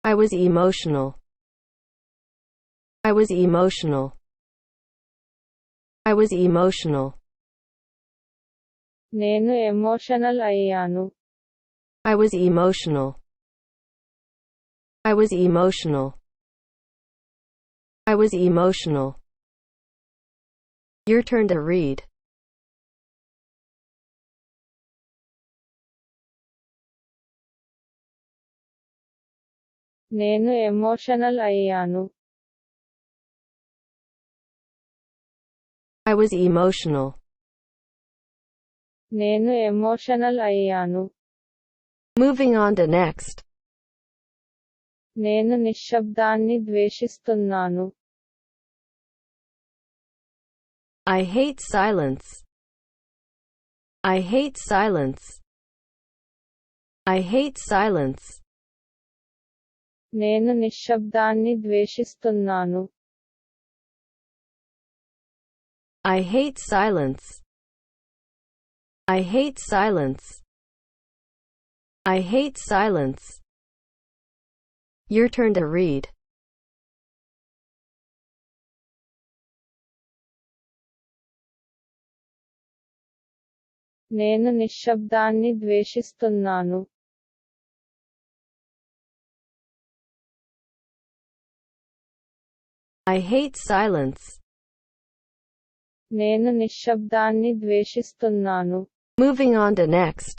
I was emotional. I was emotional. I was emotional. నేను emotional అయ్యాను. I was emotional. I was emotional. I was emotional. Your turn to read. నేను emotional అయ్యాను. I was emotional. నేను emotional అయ్యాను. Moving on to next. నేను నిశ్శబ్దాన్ని ద్వేషిస్తున్నాను. I hate silence. I hate silence. I hate silence. నేను నిశ్శబ్దాన్ని ద్వేషిస్తున్నాను. I hate silence. I hate silence. I hate silence. Your turn to read. నేను నిశ్శబ్దాన్ని ద్వేషిస్తున్నాను. I hate silence. నేను నిశ్శబ్దాన్ని ద్వేషిస్తున్నాను. Moving on to next.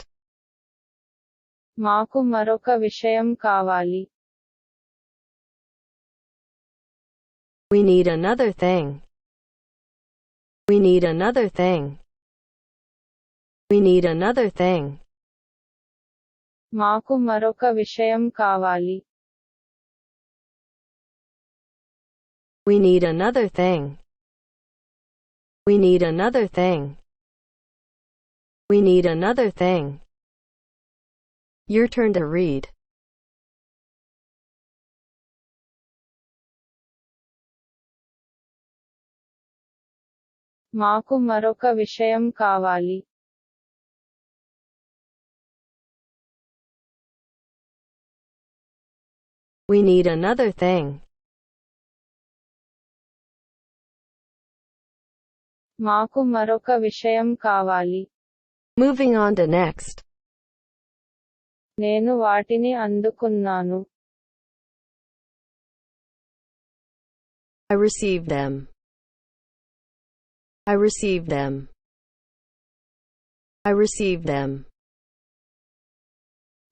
మాకు మరొక విషయం కావాలి. We need another thing. We need another thing. We need another thing. మాకు మరొక విషయం కావాలి. We need another thing. We need another thing. We need another thing. Your turn to read. మాకు మరొక విషయం కావాలి. We need another thing. మాకు మరొక విషయం కావాలి. Moving on to next. నేను వాటిని అందుకున్నాను. I received them. I received them. I received them.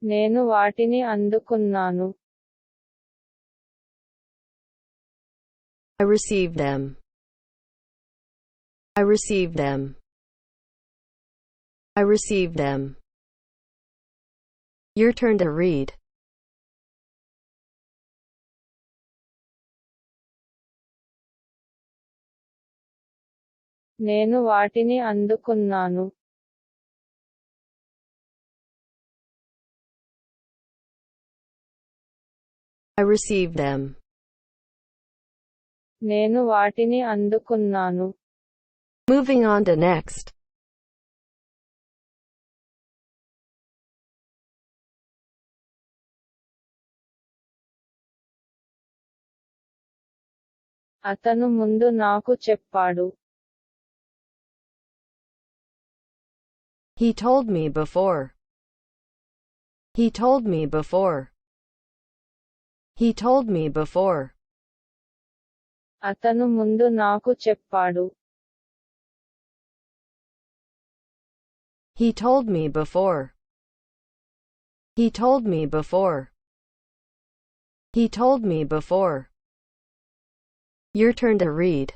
నేను వాటిని అందుకున్నాను. I received them. I received them. I received them. Your turn to read. నేను వాటిని అందుకున్నాను. I received them. నేను వాటిని అందుకున్నాను. Moving on to next. అతను ముందు నాకు చెప్పాడు. He told me before. He told me before. He told me before. అతను ముందు నాకు చెప్పాడు. He told me before. He told me before. He told me before. Your turn to read.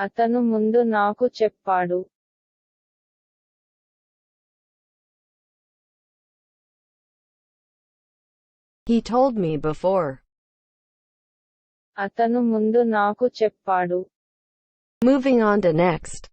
అతను ముందు నాకు చెప్పాడు. He told me before. అతను ముందు నాకు చెప్పాడు. Moving on to next.